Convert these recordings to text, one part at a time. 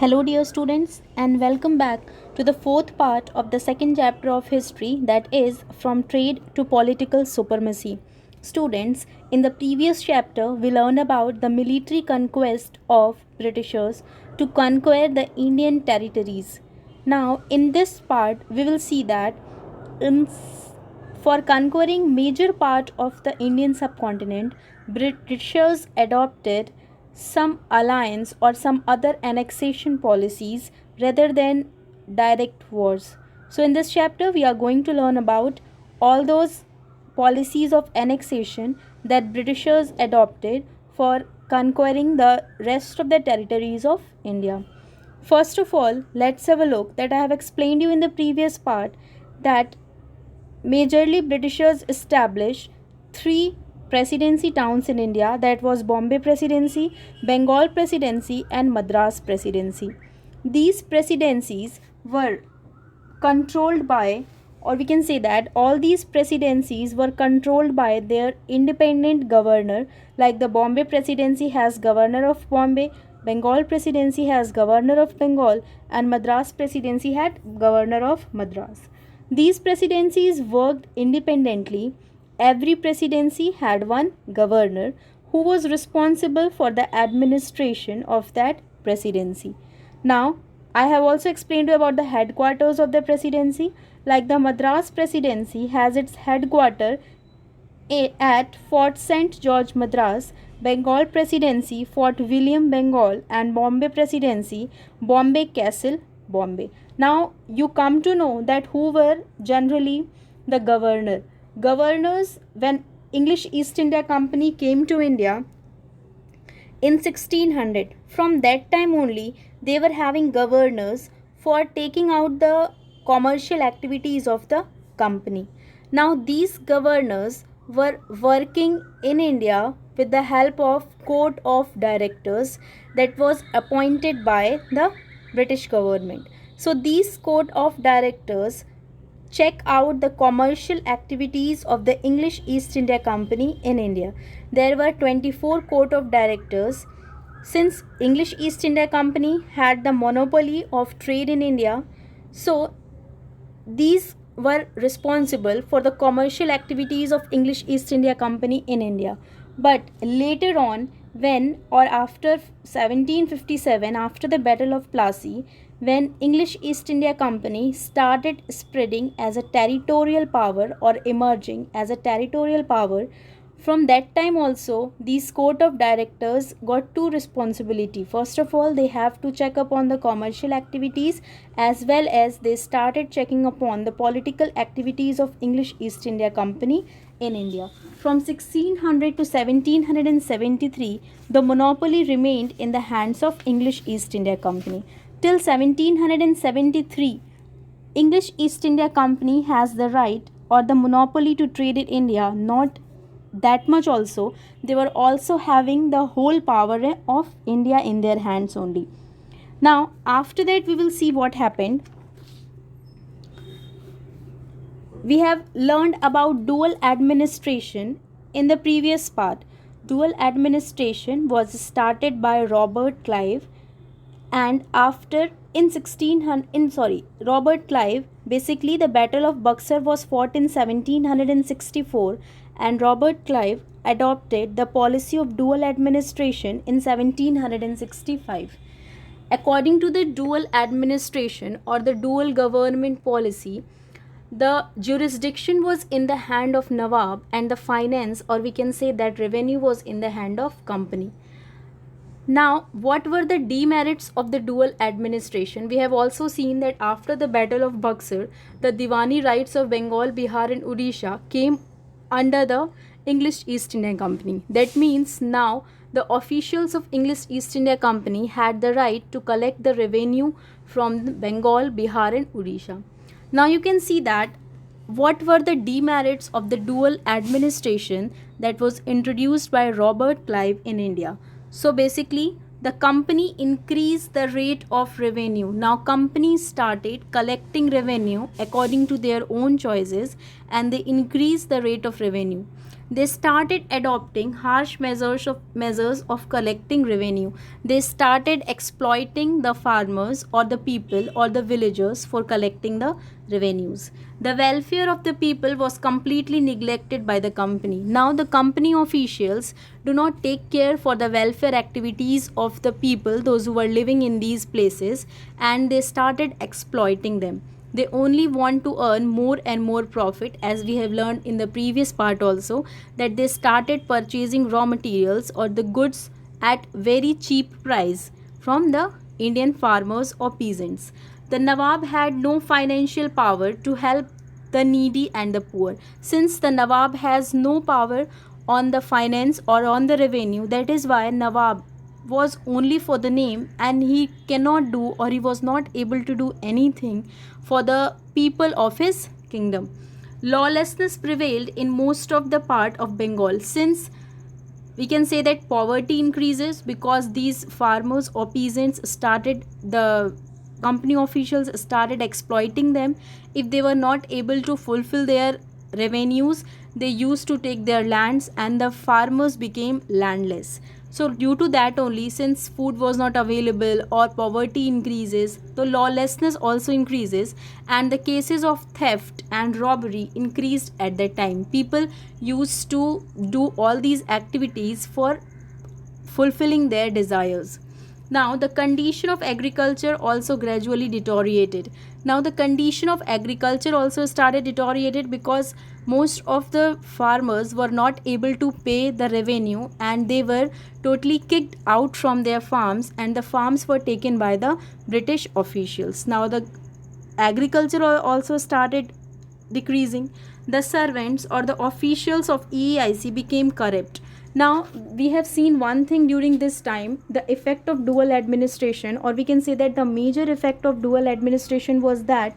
Hello, dear students, and welcome back to the fourth part of the second chapter of history, that is, From Trade to Political Supremacy. Students, in the previous chapter, we learned about the military conquest of Britishers to conquer the Indian territories. Now, in this part, we will see that in for conquering major part of the Indian subcontinent, Britishers adopted some alliance or some other annexation policies rather than direct wars. So in this chapter we are going to learn about all those policies of annexation that Britishers adopted for conquering the rest of the territories of India. First of all, let's have a look that I have explained you in the previous part that majorly Britishers established three presidency towns in India, that was Bombay Presidency, Bengal Presidency and Madras Presidency. These presidencies were controlled by, or we can say that all these presidencies were controlled by their independent governor. Like the Bombay Presidency has governor of Bombay, Bengal Presidency has governor of Bengal, and Madras Presidency had governor of Madras. These presidencies worked independently. Every presidency had one governor who was responsible for the administration of that presidency. Now, I have also explained to you about the headquarters of the presidency. Like the Madras Presidency has its headquarters at Fort St. George, Madras, Bengal Presidency, Fort William, Bengal, and Bombay Presidency, Bombay Castle, Bombay. Now you come to know that who were generally the governor. Governors, when English East India Company came to India in 1600, from that time only they were having governors for taking out the commercial activities of the company. Now these governors were working in India with the help of court of directors that was appointed by the British government. So these court of directors check out the commercial activities of the English East India Company in India. There were 24 court of directors. Since English East India Company had the monopoly of trade in India, so these were responsible for the commercial activities of English East India Company in India. But later on, when or after 1757, after the Battle of Plassey, when English East India Company started spreading as a territorial power or emerging as a territorial power, from that time also these court of directors got two responsibility. First of all, they have to check upon the commercial activities, as well as they started checking upon the political activities of English East India Company in India. From 1600 to 1773, the monopoly remained in the hands of English East India Company. Till 1773, English East India Company has the right or the monopoly to trade in India. Not that much also, they were also having the whole power of India in their hands only. Now after that we will see what happened. We have learned about dual administration in the previous part. Dual administration was started by Robert Clive, and after in 1600 Robert Clive, basically the Battle of Buxar was fought in 1764, and Robert Clive adopted the policy of dual administration in 1765. According to the dual administration or the dual government policy, the jurisdiction was in the hand of Nawab and the finance, or we can say that revenue, was in the hand of company. Now, what were the demerits of the dual administration? We have also seen that after the Battle of Buxar, the Diwani rights of Bengal, Bihar and Odisha came under the English East India Company. That means now the officials of English East India Company had the right to collect the revenue from Bengal, Bihar and Odisha. Now you can see that what were the demerits of the dual administration that was introduced by Robert Clive in India. So basically the company increased the rate of revenue. Now companies started collecting revenue according to their own choices, and they increased the rate of revenue. they started adopting harsh measures of collecting revenue. They started exploiting the farmers or the people or the villagers for collecting the revenues. The welfare of the people was completely neglected by the company. Now the company officials do not take care for the welfare activities of the people, those who were living in these places, and they started exploiting them. They only want to earn more and more profit, as we have learned in the previous part also, that they started purchasing raw materials or the goods at very cheap price from the Indian farmers or peasants. The Nawab had no financial power to help the needy and the poor. Since the Nawab has no power on the finance or on the revenue, that is why Nawab was only for the name, and he cannot do, or he was not able to do anything for the people of his kingdom. Lawlessness prevailed in most of the part of Bengal. Since we can say that poverty increases because these farmers or peasants started, the company officials started exploiting them. If they were not able to fulfill their revenues, they used to take their lands, and the farmers became landless. So due to that only, since food was not available or poverty increases, the lawlessness also increases, and the cases of theft and robbery increased at that time. People used to do all these activities for fulfilling their desires. Now, the condition of agriculture also gradually deteriorated. Now, the condition of agriculture also started deteriorated because most of the farmers were not able to pay the revenue, and they were totally kicked out from their farms, and the farms were taken by the British officials. Now, the agriculture also started decreasing. The servants or the officials of EIC became corrupt. Now, we have seen one thing during this time, the effect of dual administration, or we can say that the major effect of dual administration was that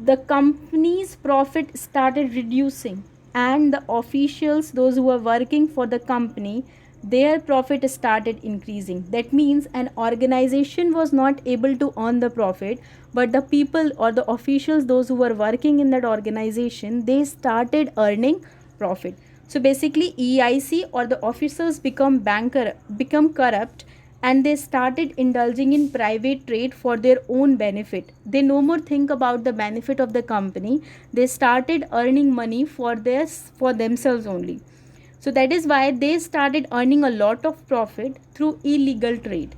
the company's profit started reducing, and the officials, those who were working for the company, their profit started increasing. That means an organization was not able to earn the profit, but the people or the officials, those who were working in that organization, they started earning profit. So basically EIC or the officers become corrupt, and they started indulging in private trade for their own benefit. They no more think about the benefit of the company. They started earning money for themselves only. So that is why they started earning a lot of profit through illegal trade,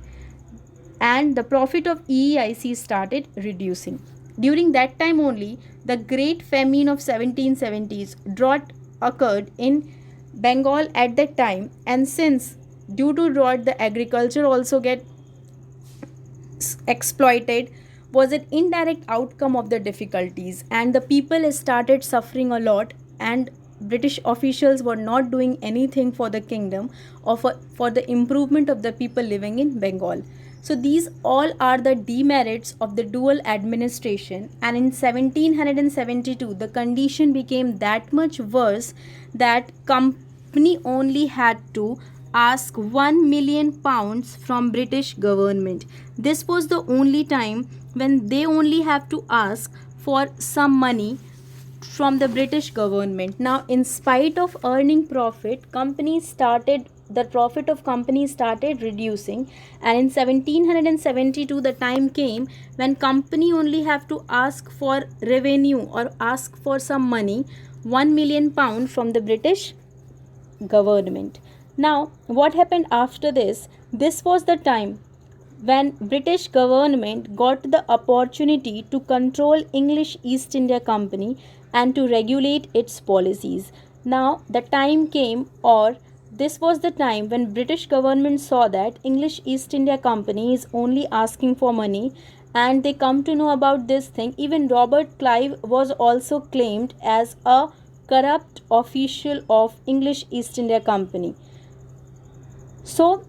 and the profit of EIC started reducing. During that time only, the Great Famine of 1770s drought occurred in Bengal at that time, and since due to drought the agriculture also get exploited, was an indirect outcome of the difficulties, and the people started suffering a lot, and British officials were not doing anything for the kingdom or for the improvement of the people living in Bengal. So these all are the demerits of the dual administration, and in 1772 the condition became that much worse that company only had to ask 1 million pounds from British government. This was the only time when they only have to ask for some money from the British government. Now, in spite of earning profit, the profit of companies started reducing, and in 1772 the time came when company only have to ask for revenue or ask for some money, 1 million pound from the British government. Now, what happened after this? This was the time when British government got the opportunity to control English East India Company and to regulate its policies. Now the time came, or this was the time when British government saw that English East India Company is only asking for money, and they come to know about this thing. Even Robert Clive was also claimed as a corrupt official of English East India Company. So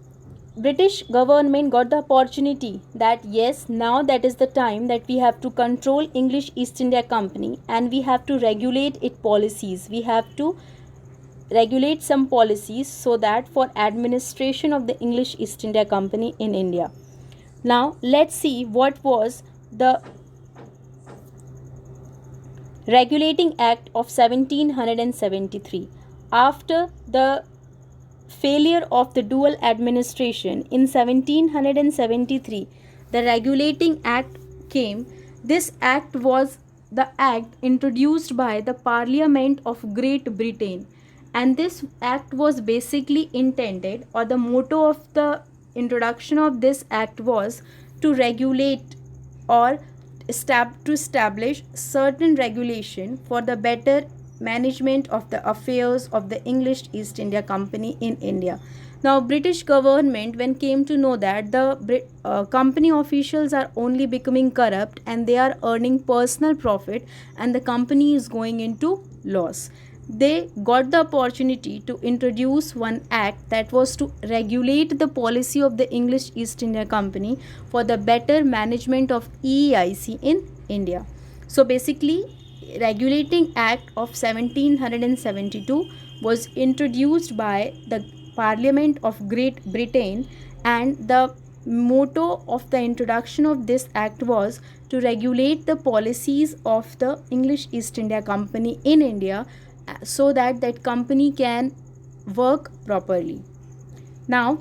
British government got the opportunity that yes, now that is the time that we have to control English East India Company, and we have to regulate its policies. We have to regulate some policies so that for administration of the English East India Company in India. Now let's see what was the Regulating Act of 1773. after the failure of the dual administration in 1773, the Regulating Act came. This act was the act introduced by the Parliament of Great Britain, and this act was basically intended, or the motto of the introduction of this act was to regulate or to establish certain regulation for the better management of the affairs of the English East India Company in India. Now, British government, when came to know that the company officials are only becoming corrupt and they are earning personal profit and the company is going into loss, they got the opportunity to introduce one act that was to regulate the policy of the English East India Company for the better management of EEIC in India. So basically, Regulating Act of 1772 was introduced by the Parliament of Great Britain, and the motto of the introduction of this act was to regulate the policies of the English East India Company in India so that that company can work properly. Now,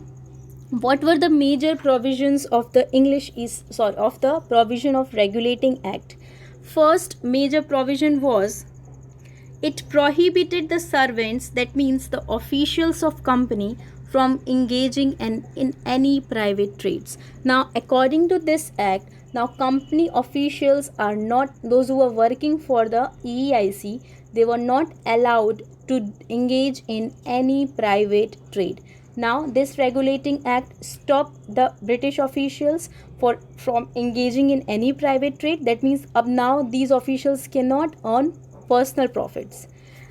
what were the major provisions of the of the provision of Regulating Act? First major provision was it prohibited the servants, that means the officials of company, from engaging in any private trades. Now, according to this act, now company officials are not, those who are working for the EEIC, they were not allowed to engage in any private trade. Now, this Regulating Act stopped the British officials from engaging in any private trade. That means up now these officials cannot earn personal profits.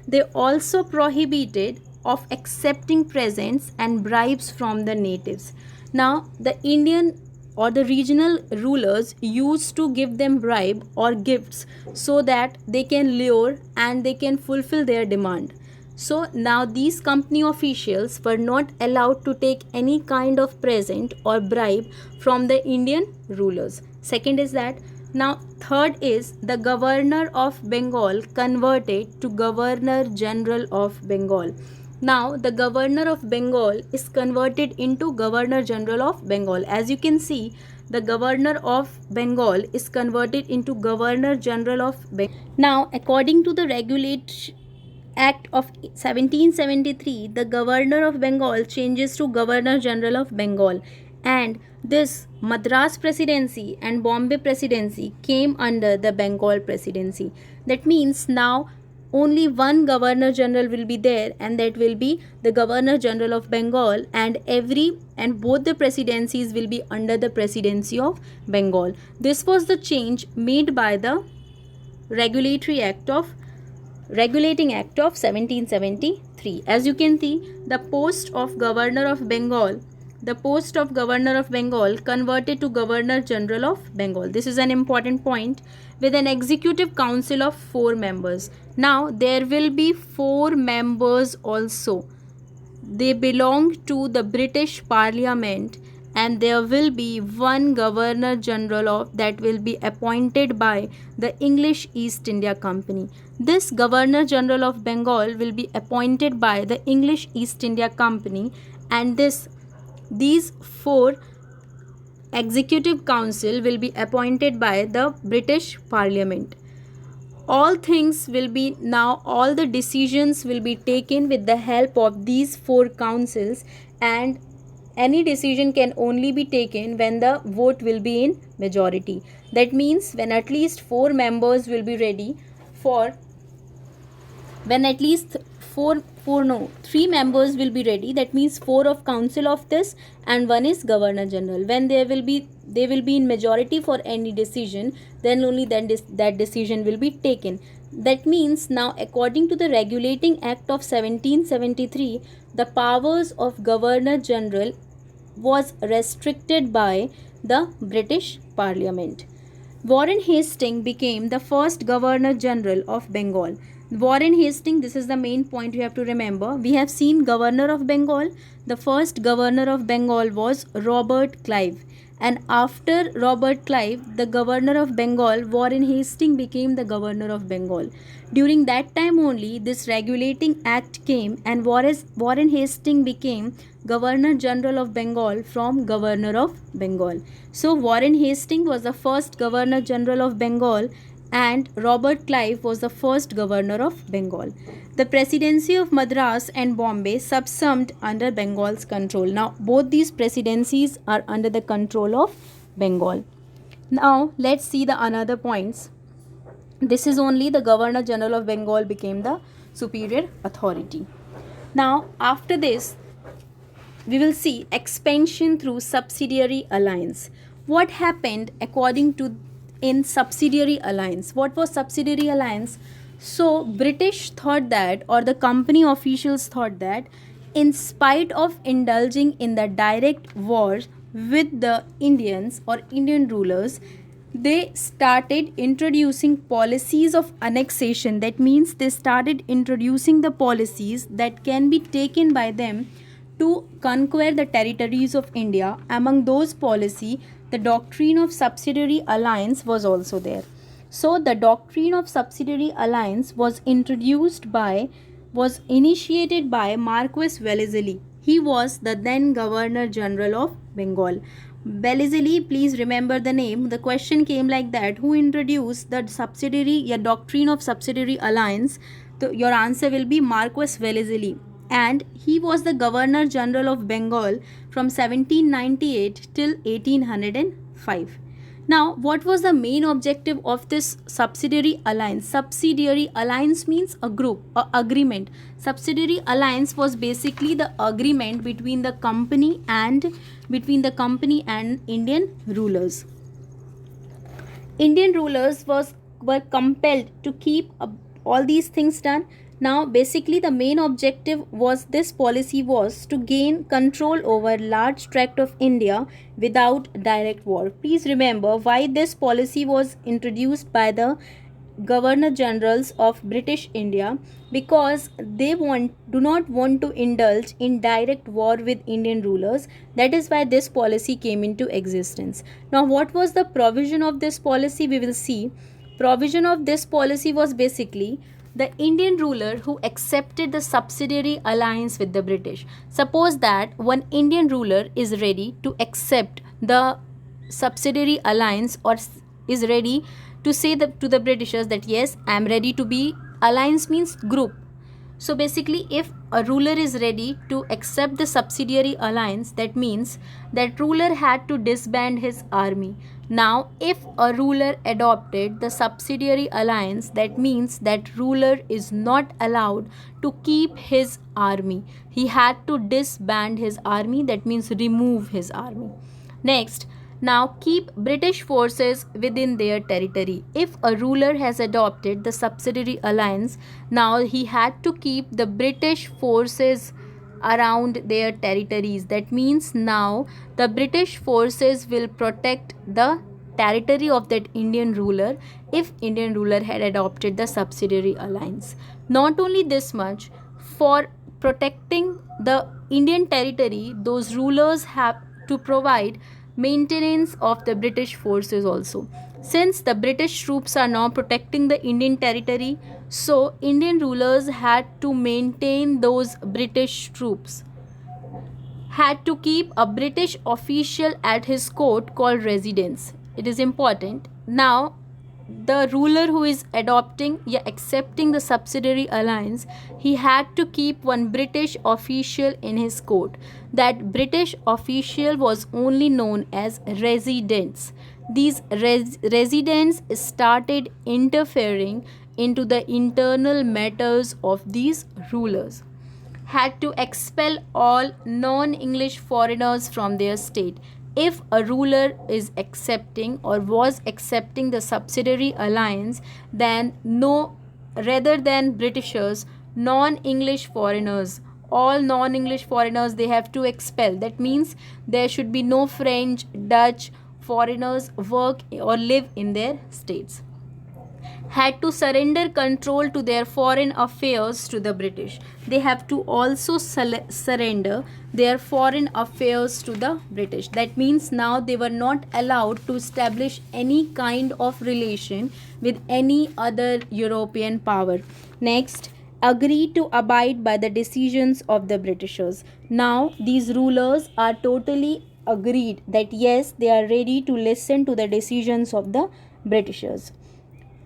They also prohibited of accepting presents and bribes from the natives. Now, the Indian or the regional rulers used to give them bribe or gifts so that they can lure and they can fulfill their demand. So now these company officials were not allowed to take any kind of present or bribe from the Indian rulers. Second is that. Now, third is the Governor of Bengal converted to Governor General of Bengal. Now, the Governor of Bengal is converted into Governor General of Bengal. As you can see, the Governor of Bengal is converted into Governor General of Bengal. Now, according to the Regulate Act of 1773, the Governor of Bengal changes to Governor General of Bengal, and this Madras Presidency and Bombay Presidency came under the Bengal Presidency. That means now only one Governor General will be there, and that will be the Governor General of Bengal, and both the presidencies will be under the Presidency of Bengal. This was the change made by the Regulating Act of 1773. As you can see, the post of Governor of Bengal converted to Governor General of Bengal. This is an important point, with an executive council of 4 members. Now, there will be 4 members also. They belong to the British Parliament, and there will be one Governor General that will be appointed by the English East India Company. This Governor General of Bengal will be appointed by the English East India Company, and these 4 Executive Council will be appointed by the British Parliament. All the decisions will be taken with the help of these 4 councils, and any decision can only be taken when the vote will be in majority. That means when at least 4 members will be ready for, when at least 3 members will be ready, that means 4 of council of this and 1 is Governor General. When they will be in majority for any decision, then only then that decision will be taken. That means now, according to the Regulating Act of 1773, the powers of Governor General was restricted by the British Parliament. Warren Hastings became the first Governor General of Bengal. Warren Hastings, this is the main point you have to remember. We have seen Governor of Bengal. The first Governor of Bengal was Robert Clive, And after Robert Clive, the governor of Bengal, Warren Hastings became the governor of Bengal. During that time only, this regulating act came, and Warren Hastings became Governor General of Bengal from Governor of Bengal. So, Warren Hastings was the first Governor General of Bengal, and Robert Clive was the first governor of Bengal. The presidency of Madras and Bombay subsumed under Bengal's control. Now, both these presidencies are under the control of Bengal. Now, let's see the another points. This is only the Governor General of Bengal became the superior authority. Now, after this, we will see expansion through subsidiary alliance. What happened according to in subsidiary alliance? What was subsidiary alliance? So British thought that, or the company officials thought that, in spite of indulging in the direct war with the Indians or Indian rulers, they started introducing policies of annexation. That means they started introducing the policies that can be taken by them to conquer the territories of India. Among those policy, the doctrine of subsidiary alliance was also there. So the doctrine of subsidiary alliance was initiated by Marquis Wellesley. He was the then Governor General of Bengal. Wellesley, please remember the name. The question came like that: who introduced the doctrine of subsidiary alliance? So your answer will be Marquis Wellesley, and he was the Governor General of Bengal from 1798 till 1805. Now, what was the main objective of this subsidiary alliance? Subsidiary alliance means a group, a agreement. Subsidiary alliance was basically the agreement between the company and Indian rulers. Indian rulers were compelled to keep all these things done. Now, basically, the main objective was this policy was to gain control over large tract of India without direct war. Please remember why this policy was introduced by the Governor Generals of British India, because they do not want to indulge in direct war with Indian rulers. That is why this policy came into existence. Now, what was the provision of this policy? We will see. Provision of this policy was basically the Indian ruler who accepted the subsidiary alliance with the British. Suppose that one Indian ruler is ready to accept the subsidiary alliance, or is ready to say to the Britishers that yes, I am ready to be. Alliance means group. So basically, if a ruler is ready to accept the subsidiary alliance, that means that ruler had to disband his army. Now, if a ruler adopted the subsidiary alliance, that means that ruler is not allowed to keep his army. He had to disband his army, that means remove his army. Next, now keep British forces within their territory. If a ruler has adopted the subsidiary alliance, now he had to keep the British forces around their territories. That means now the British forces will protect the territory of that Indian ruler if Indian ruler had adopted the subsidiary alliance. Not only this much, for protecting the Indian territory, those rulers have to provide maintenance of the British forces also. Since the British troops are now protecting the Indian territory, so Indian rulers had to maintain those British troops, had to keep a British official at his court called residence. It is important. Now, the ruler who is accepting the subsidiary alliance, he had to keep one British official in his court. That British official was only known as residents. These residents started interfering into the internal matters of these rulers, had to expel all non-English foreigners from their state. If a ruler is accepting or was accepting the subsidiary alliance, then rather than Britishers, non-English foreigners, all non-English foreigners, they have to expel. That means there should be no French, Dutch foreigners work or live in their states. had to surrender control to their foreign affairs to the British. They have to also surrender their foreign affairs to the British. That means now they were not allowed to establish any kind of relation with any other European power. Next, agree to abide by the decisions of the Britishers. Now these rulers are totally agreed that yes, they are ready to listen to the decisions of the Britishers.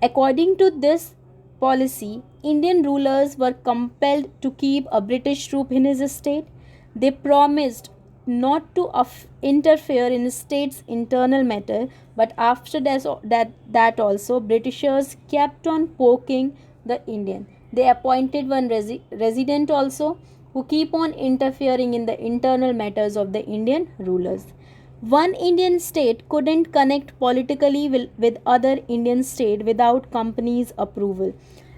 According to this policy, Indian rulers were compelled to keep a British troop in his state. They promised not to interfere in state's internal matter, but after that also Britishers kept on poking the Indian. They appointed one resident also who keep on interfering in the internal matters of the Indian rulers. One Indian state couldn't connect politically with other Indian state without company's approval.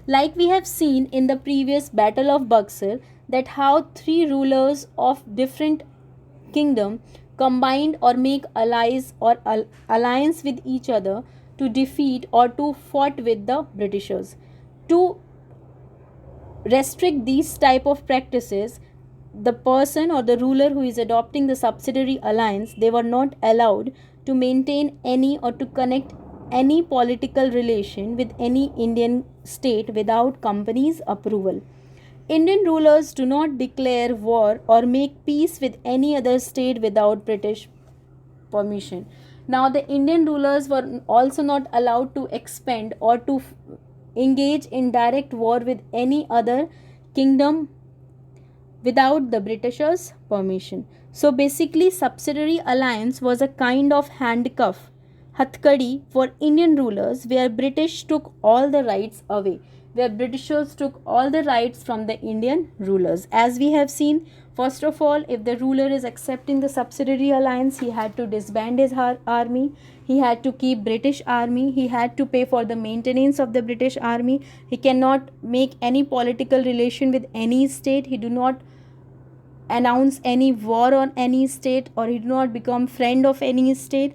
Like we have seen in the previous Battle of Buxar, that how three rulers of different kingdom combined or make allies or alliance with each other to defeat or to fought with the Britishers. To restrict these type of practices, the person or the ruler who is adopting the subsidiary alliance, they were not allowed to maintain any or to connect any political relation with any Indian state without company's approval. Indian rulers do not declare war or make peace with any other state without British permission. Now the Indian rulers were also not allowed to expend or to engage in direct war with any other kingdom without the Britishers' permission. So basically, subsidiary alliance was a kind of handcuff, hatkadi, for Indian rulers, where British took all the rights away, where Britishers took all the rights from the Indian rulers. As we have seen, first of all, if the ruler is accepting the subsidiary alliance, he had to disband his army, he had to keep British army, he had to pay for the maintenance of the British army, he cannot make any political relation with any state, he do not announce any war on any state, or he do not become friend of any state.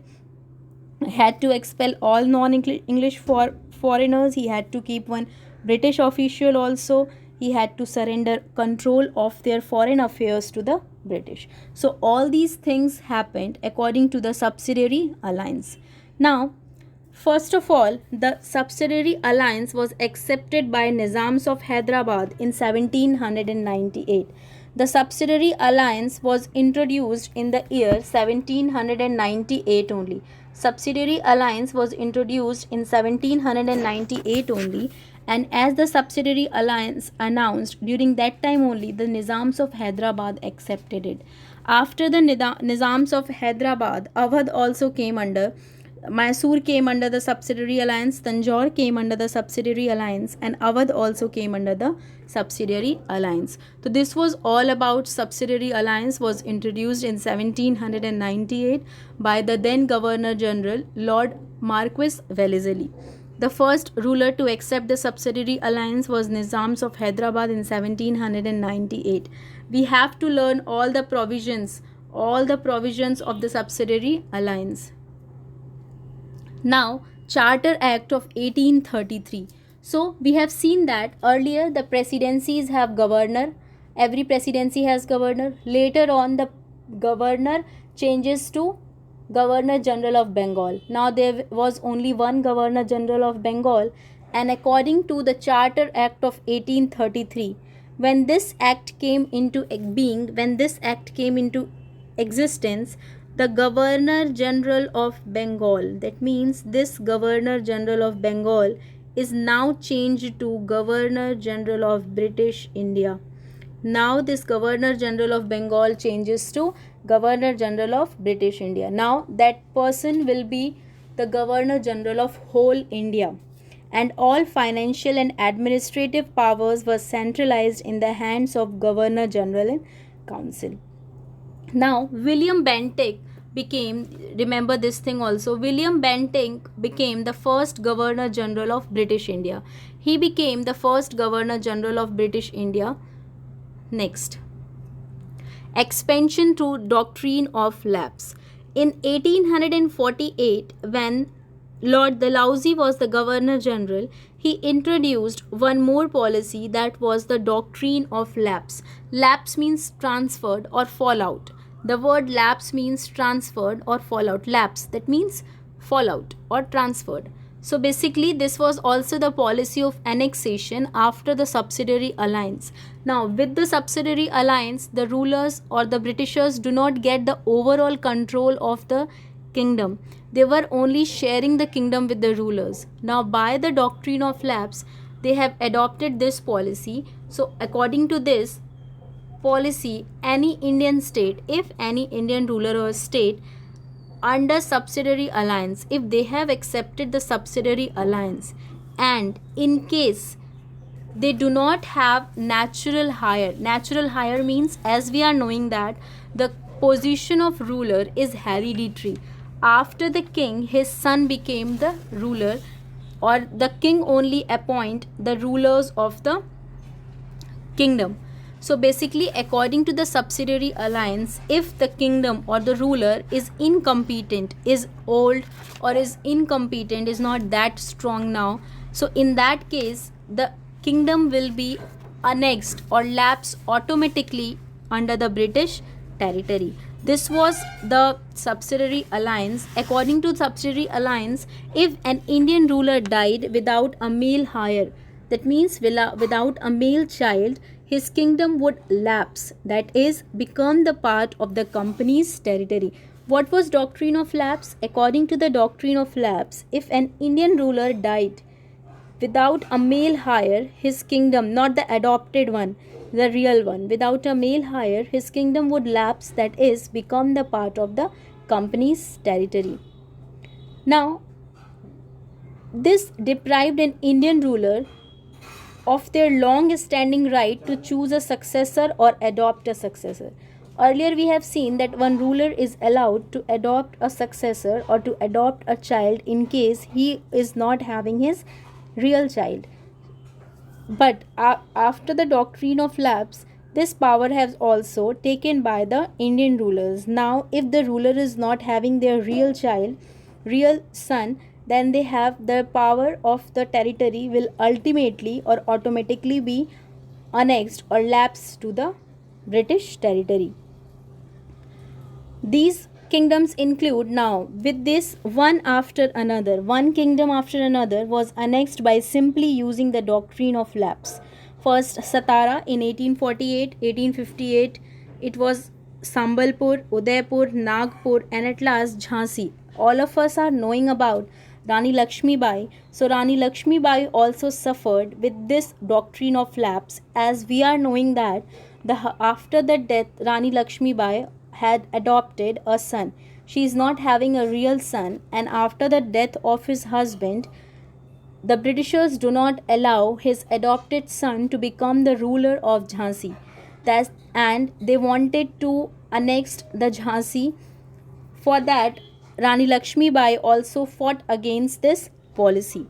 He had to expel all non-English foreigners, he had to keep one British official also, he had to surrender control of their foreign affairs to the British. So all these things happened according to the subsidiary alliance. Now, first of all, the subsidiary alliance was accepted by Nizams of Hyderabad in 1798. The subsidiary alliance was introduced in the year 1798 only. Subsidiary alliance was introduced in 1798 only, and as the subsidiary alliance announced, during that time only the Nizams of Hyderabad accepted it. After the Nizams of Hyderabad, Awadh also came under, Mysore came under the subsidiary alliance, Tanjore came under the subsidiary alliance, and Awadh also came under the subsidiary alliance. So this was all about subsidiary alliance, was introduced in 1798 by the then Governor General Lord Marquis Wellesley. The first ruler to accept the subsidiary alliance was Nizams of Hyderabad in 1798. We have to learn all the provisions of the subsidiary alliance. Now, Charter Act of 1833. So, we have seen that earlier the presidencies have governor. Every presidency has governor. Later on, the governor changes to Governor General of Bengal. Now, there was only one Governor General of Bengal, and according to the Charter Act of 1833, when this act came into existence, the Governor General of Bengal, that means this Governor General of Bengal is now changed to Governor General of British India. Now this Governor General of Bengal changes to Governor General of British India. Now that person will be the Governor General of whole India, and all financial and administrative powers were centralized in the hands of Governor General and Council. Now William Bentinck became, remember this thing also, William Bentinck became the first Governor General of British India. He became the first Governor General of British India. Next, expansion to doctrine of lapse. In 1848, when Lord Dalhousie was the Governor General, he introduced one more policy, that was the doctrine of lapse. Lapse means transferred or fallout. The word lapse means transferred or fallout. Lapse, that means fallout or transferred. So basically, this was also the policy of annexation after the subsidiary alliance. Now, with the subsidiary alliance, the rulers or the Britishers do not get the overall control of the kingdom. They were only sharing the kingdom with the rulers. Now, by the doctrine of lapse, they have adopted this policy. So, according to this policy, any Indian state, if any Indian ruler or state under subsidiary alliance, if they have accepted the subsidiary alliance, and in case they do not have natural hire means, as we are knowing that the position of ruler is hereditary. After the king, his son became the ruler, or the king only appoint the rulers of the kingdom. So basically, according to the subsidiary alliance, if the kingdom or the ruler is incompetent, is old, or is incompetent, is not that strong now, so in that case, the kingdom will be annexed or lapse automatically under the British territory. This was the subsidiary alliance. According to subsidiary alliance, if an Indian ruler died without a male heir, that means without a male child, his kingdom would lapse, that is, become the part of the company's territory. What was doctrine of lapse? According to the doctrine of lapse, if an Indian ruler died without a male heir, his kingdom, not the adopted one, the real one, without a male heir, his kingdom would lapse, that is, become the part of the company's territory. Now, this deprived an Indian ruler of their long standing right to choose a successor or adopt a successor. Earlier, we have seen that one ruler is allowed to adopt a successor or to adopt a child in case he is not having his real child. But after the doctrine of lapse, this power has also taken by the Indian rulers. Now, if the ruler is not having their real child, real son, then they have the power of the territory will ultimately or automatically be annexed or lapsed to the British territory. These kingdoms include, now with this, one kingdom after another was annexed by simply using the doctrine of lapse. First Satara in 1848, 1858, it was Sambalpur, Udaipur, Nagpur, and at last Jhansi. All of us are knowing about Rani Lakshmi Bai. So Rani Lakshmi Bai also suffered with this doctrine of lapse, as we are knowing that after the death, Rani Lakshmi Bai had adopted a son. She is not having a real son, and after the death of his husband, the Britishers do not allow his adopted son to become the ruler of Jhansi. And they wanted to annex the Jhansi. For that, Rani Lakshmi Bai also fought against this policy.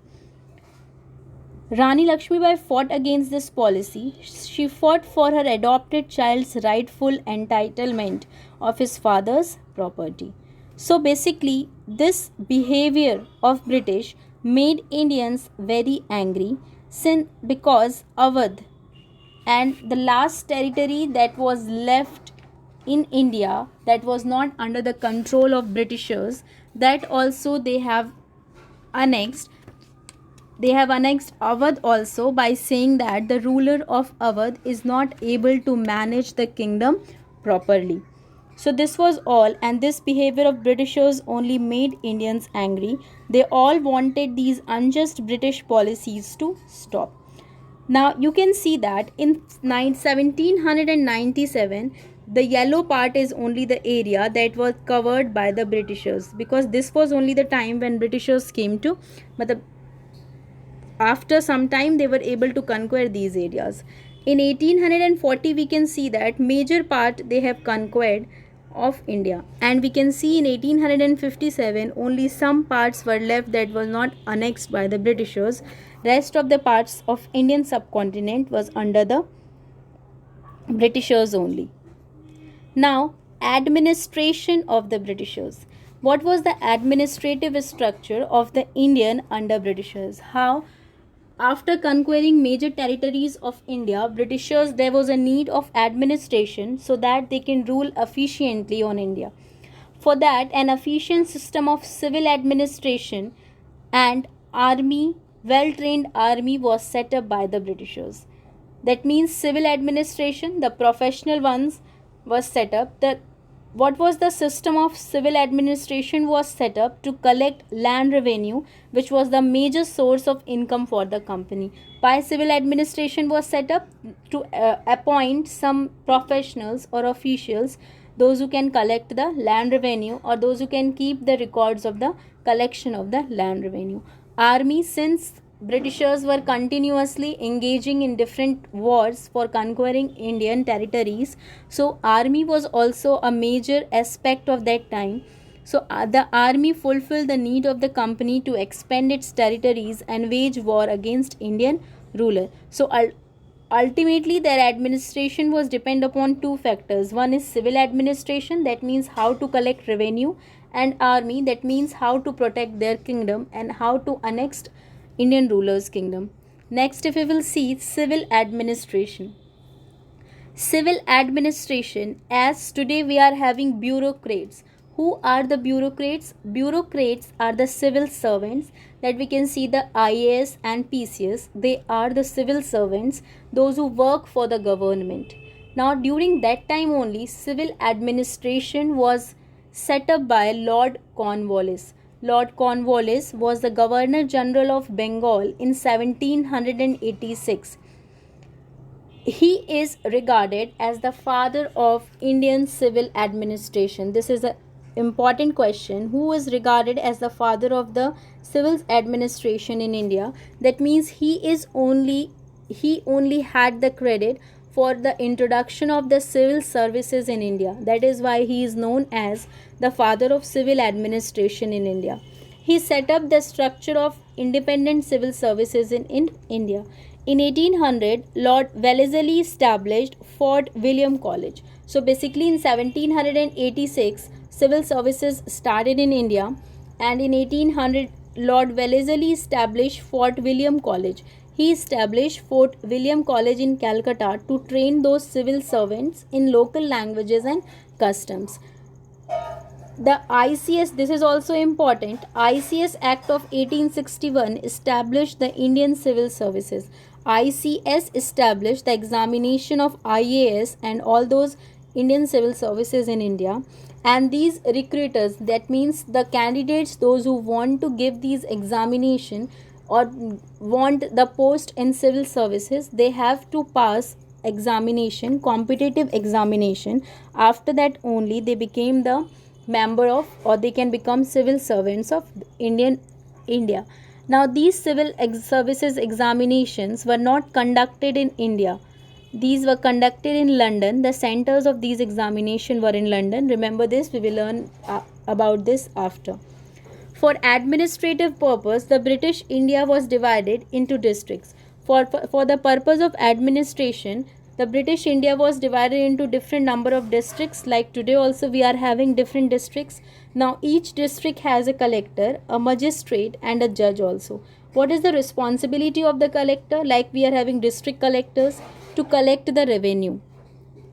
Rani Lakshmi Bai fought against this policy. She fought for her adopted child's rightful entitlement of his father's property. So basically, this behavior of British made Indians very angry, because Awadh, and the last territory that was left in India that was not under the control of Britishers, that also they have annexed. They have annexed Awadh also by saying that the ruler of Awadh is not able to manage the kingdom properly. So this was all, and this behavior of Britishers only made Indians angry. They all wanted these unjust British policies to stop. Now you can see that in 1797, the yellow part is only the area that was covered by the Britishers, because this was only the time when Britishers came to, but after some time they were able to conquer these areas. In 1840, we can see that major part they have conquered of India, and we can see in 1857 only some parts were left that was not annexed by the Britishers. Rest of the parts of Indian subcontinent was under the Britishers only. Now, administration of the Britishers. What was the administrative structure of the Indian under Britishers? How after conquering major territories of India, Britishers there was a need of administration so that they can rule efficiently on India. For that, an efficient system of civil administration and army, well trained army was set up by the Britishers. That means civil administration, the professional ones was set up. The what was the system of civil administration was set up to collect land revenue, which was the major source of income for the company. Why civil administration was set up? To appoint some professionals or officials, those who can collect the land revenue or those who can keep the records of the collection of the land revenue. Army, since Britishers were continuously engaging in different wars for conquering Indian territories, so army was also a major aspect of that time. So the army fulfilled the need of the company to expand its territories and wage war against Indian ruler. So ultimately their administration was depend upon two factors. One is civil administration, that means how to collect revenue, and army, that means how to protect their kingdom and how to annex Indian rulers' kingdom. Next, if we will see civil administration. Civil administration, as today we are having bureaucrats. Who are the bureaucrats? Bureaucrats are the civil servants that we can see the IAS and PCS. They are the civil servants, those who work for the government. Now, during that time only, civil administration was set up by Lord Cornwallis. Lord Cornwallis was the Governor General of Bengal in 1786. He is regarded as the father of Indian civil administration. This is an important question. Who is regarded as the father of the civil administration in India? That means he only had the credit for the introduction of the civil services in India. That is why he is known as the father of civil administration in India. He set up the structure of independent civil services in India. In 1800, Lord Wellesley established Fort William College. So basically in 1786, civil services started in India, and in 1800, Lord Wellesley established Fort William College. He established Fort William College in Calcutta to train those civil servants in local languages and customs. The ICS, this is also important, ICS Act of 1861 established the Indian Civil Services. ICS established the examination of IAS and all those Indian civil services in India. And these recruiters, that means the candidates, those who want to give these examination or want the post in civil services, they have to pass examination, competitive examination. After that only they became the member of, or they can become civil servants of India. Now these civil services examinations were not conducted in India. These were conducted in London. The centers of these examinations were in London. Remember this, we will learn about this after. For administrative purpose, the British India was divided into districts. For the purpose of administration, the British India was divided into different number of districts. Like today also we are having different districts. Now each district has a collector, a magistrate and a judge also. What is the responsibility of the collector? Like we are having district collectors to collect the revenue.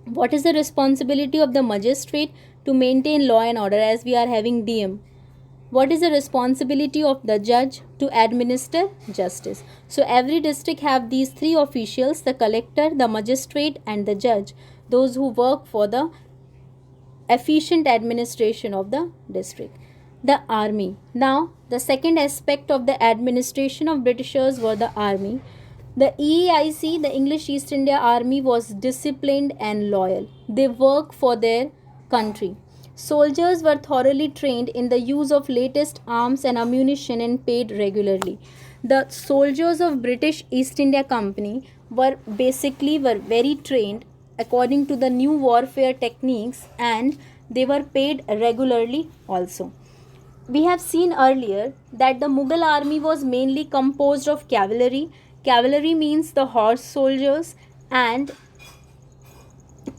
What is the responsibility of the magistrate? To maintain law and order, as we are having DM. What is the responsibility of the judge? To administer justice. So every district have these three officials, the collector, the magistrate and the judge, those who work for the efficient administration of the district. The army. Now the second aspect of the administration of Britishers were the army. The EIC, the English East India Army, was disciplined and loyal. They work for their country. Soldiers were thoroughly trained in the use of latest arms and ammunition and paid regularly. The soldiers of British East India Company were very trained according to the new warfare techniques, and they were paid regularly also. We have seen earlier that the Mughal army was mainly composed of cavalry. Cavalry means the horse soldiers, and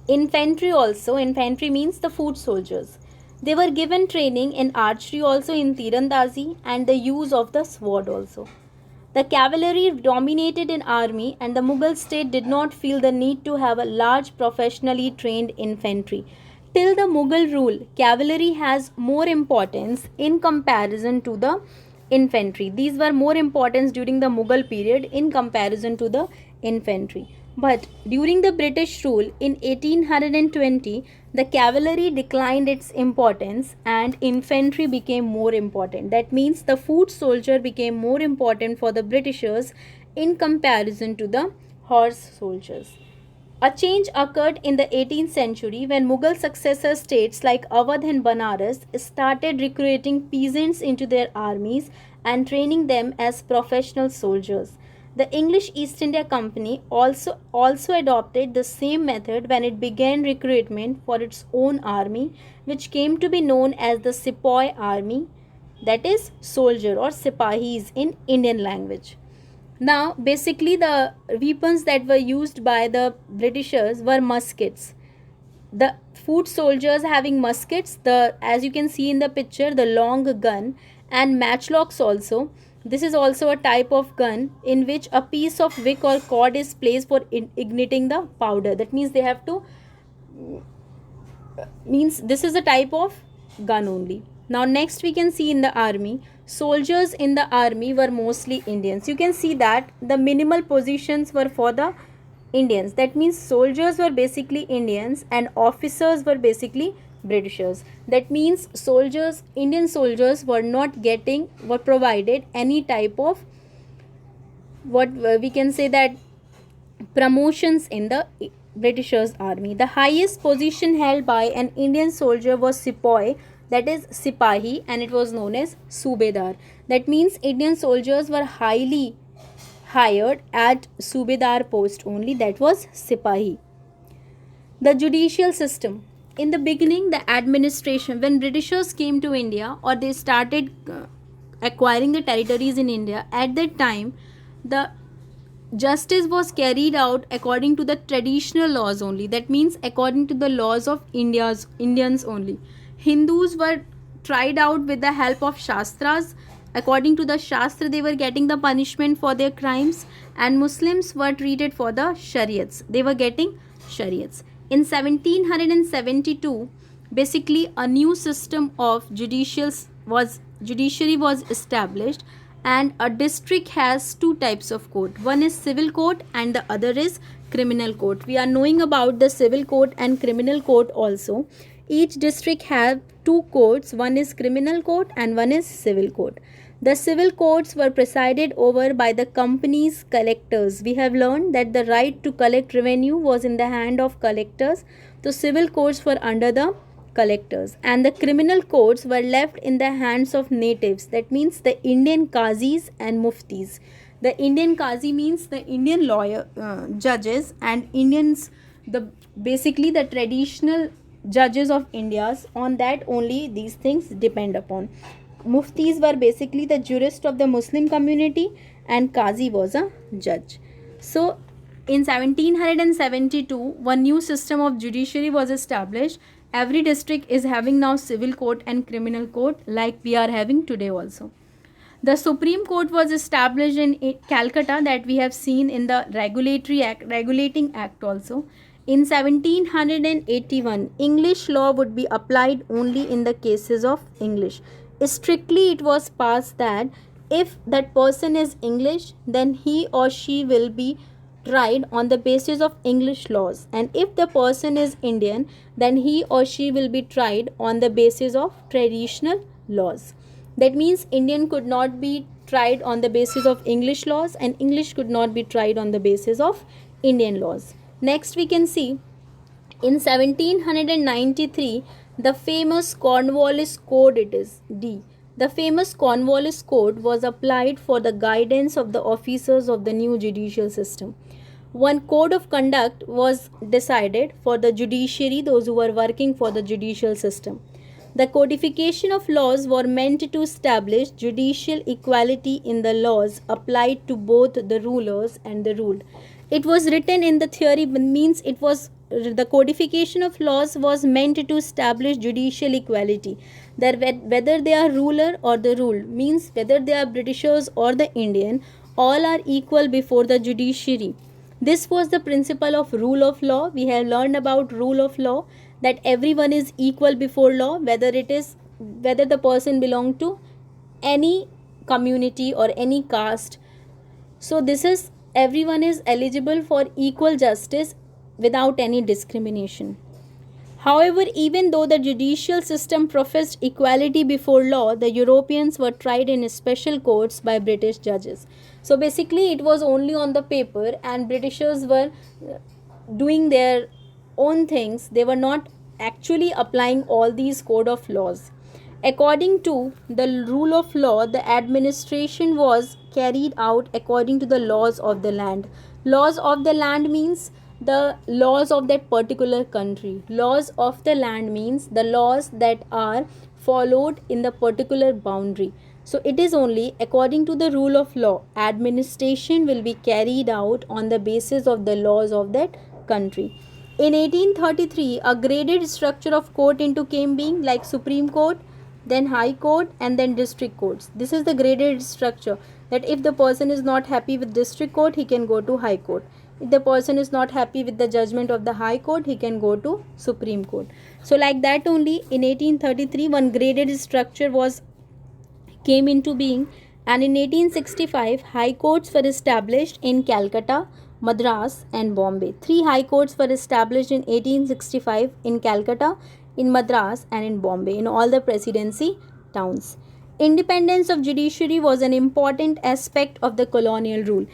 infantry also. Infantry means the foot soldiers. They were given training in archery also, in tirandazi, and the use of the sword also. The cavalry dominated in army, and the Mughal state did not feel the need to have a large professionally trained infantry. Till the Mughal rule, cavalry has more importance in comparison to the infantry. These were more importance during the Mughal period in comparison to the infantry. But during the British rule in 1820, the cavalry declined its importance and infantry became more important. That means the foot soldier became more important for the Britishers in comparison to the horse soldiers. A change occurred in the 18th century when Mughal successor states like Awadh and Banaras started recruiting peasants into their armies and training them as professional soldiers. The English East India Company also adopted the same method when it began recruitment for its own army, which came to be known as the Sepoy Army, that is soldier or Sipahis in Indian language. Now, basically, the weapons that were used by the Britishers were muskets. The foot soldiers having muskets, as you can see in the picture, the long gun, and matchlocks also. This is also a type of gun in which a piece of wick or cord is placed for igniting the powder. That means they have to, means this is a type of gun only. Now next we can see in the army, soldiers in the army were mostly Indians. You can see that the minimal positions were for the Indians. That means soldiers were basically Indians and officers were basically Britishers. That means soldiers, Indian soldiers were not getting, were provided any type of, what we can say that, promotions in the Britishers army. The highest position held by an Indian soldier was Sepoy, that is Sipahi, and it was known as Subedar. That means Indian soldiers were highly hired at Subedar post only, that was Sipahi. The judicial system. In the beginning, the administration, when Britishers came to India or they started acquiring the territories in India, at that time the justice was carried out according to the traditional laws only. That means according to the laws of Indians only. Hindus were tried out with the help of Shastras. According to the Shastra, they were getting the punishment for their crimes, and Muslims were treated for the Shariats. They were getting Shariats. In 1772, basically a new system of judiciary was established, and a district has two types of court. One is civil court and the other is criminal court. We are knowing about the civil court and criminal court also. Each district have two courts. One is criminal court and one is civil court. The civil courts were presided over by the company's collectors. We have learned that the right to collect revenue was in the hand of collectors. The civil courts were under the collectors, and the criminal courts were left in the hands of natives. That means the Indian Qazis and Muftis. The Indian Qazi means the Indian lawyer, judges, and Indians, basically the traditional judges of India's. On that only these things depend upon. Muftis were basically the jurist of the Muslim community, and Qazi was a judge. So in 1772, one new system of judiciary was established. Every district is having now civil court and criminal court, like we are having today also. The Supreme Court was established in Calcutta, that we have seen in the Regulating Act also. In 1781, English law would be applied only in the cases of English. Strictly it was passed that if that person is English, then he or she will be tried on the basis of English laws, and if the person is Indian, then he or she will be tried on the basis of traditional laws. That means Indian could not be tried on the basis of English laws, and English could not be tried on the basis of Indian laws. Next we can see in 1793, the famous Cornwallis Code, it is D. The famous Cornwallis Code was applied for the guidance of the officers of the new judicial system. One code of conduct was decided for the judiciary, those who were working for the judicial system. The codification of laws were meant to establish judicial equality in the laws applied to both the rulers and the ruled. It was written in the theory, means it was, the codification of laws was meant to establish judicial equality, that whether they are ruler or the ruled, means whether they are Britishers or the Indian, all are equal before the judiciary. This was the principle of rule of law. We have learned about rule of law, that everyone is equal before law, whether the person belong to any community or any caste. So this is, everyone is eligible for equal justice without any discrimination. However, even though the judicial system professed equality before law, the Europeans were tried in special courts by British judges. So basically, it was only on the paper, and Britishers were doing their own things. They were not actually applying all these code of laws. According to the rule of law, the administration was carried out according to the laws of the land. Laws of the land means the laws of that particular country. Laws of the land means the laws that are followed in the particular boundary. So it is only according to the rule of law. Administration will be carried out on the basis of the laws of that country. In 1833, a graded structure of court came being, like Supreme Court, then High Court, and then District Courts. This is the graded structure, that if the person is not happy with District Court, he can go to High Court. If the person is not happy with the judgment of the High Court, he can go to Supreme Court. So like that only, in 1833, one graded structure came into being, and in 1865, High Courts were established in Calcutta, Madras, and Bombay. 3 High Courts were established in 1865 in Calcutta, in Madras, and in Bombay, in all the presidency towns. Independence of judiciary was an important aspect of the colonial rule.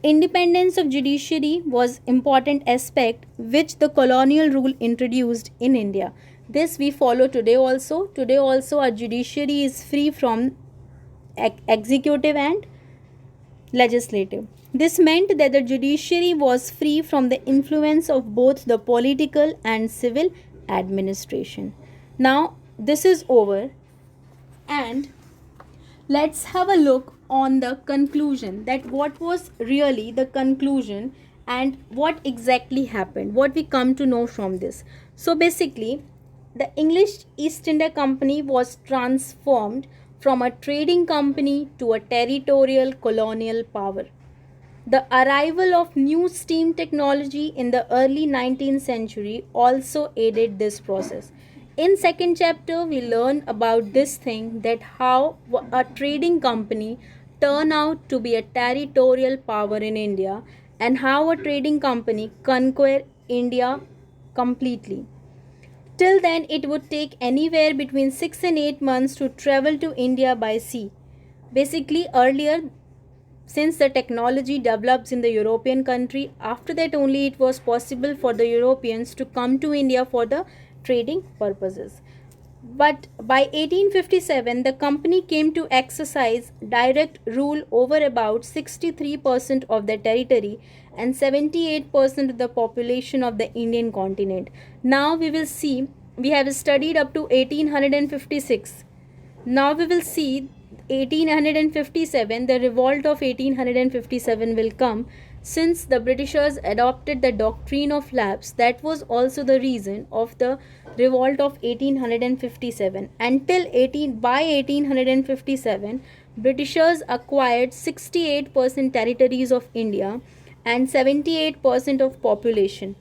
Independence of judiciary was important aspect which the colonial rule introduced in India. This we follow today also. Today also our judiciary is free from executive and legislative. This meant that the judiciary was free from the influence of both the political and civil administration. Now this is over, and let's have a look on the conclusion, that what was really the conclusion and what exactly happened, what we come to know from this. So basically, the English East India Company was transformed from a trading company to a territorial colonial power. The arrival of new steam technology in the early 19th century also aided this process. In second chapter, we learn about this thing, that how a trading company turned out to be a territorial power in India, and how a trading company conquered India completely. Till then, it would take anywhere between 6 and 8 months to travel to India by sea. Basically, earlier, since the technology develops in the European country, after that only it was possible for the Europeans to come to India for the trading purposes. But by 1857, the company came to exercise direct rule over about 63% of the territory and 78% of the population of the Indian continent. Now we will see, we have studied up to 1856. Now we will see 1857, the revolt of 1857 will come. Since the Britishers adopted the doctrine of lapse, that was also the reason of the revolt of 1857. Until 1857, Britishers acquired 68% territories of India and 78% of population.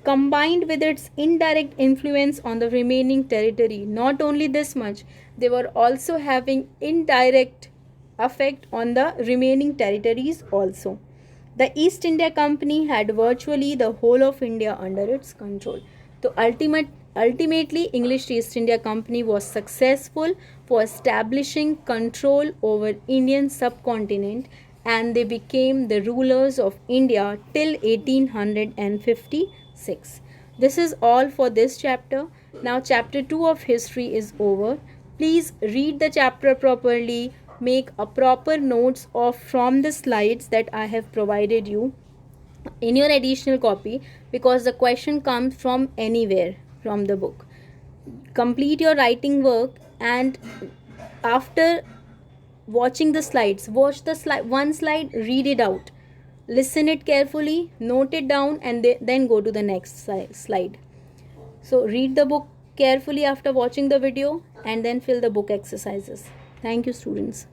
Combined with its indirect influence on the remaining territory, not only this much, they were also having indirect effect on the remaining territories also. The East India Company had virtually the whole of India under its control. So ultimately, English East India Company was successful for establishing control over Indian subcontinent, and they became the rulers of India till 1856. This is all for this chapter. Now chapter 2 of history is over. Please read the chapter properly. Make a proper notes from the slides that I have provided you in your additional copy, because the question comes from anywhere from the book. Complete your writing work, and after watching the slides, watch the one slide, read it out, listen it carefully, note it down, and then go to the next slide. So read the book carefully after watching the video, and then fill the book exercises. Thank you, students.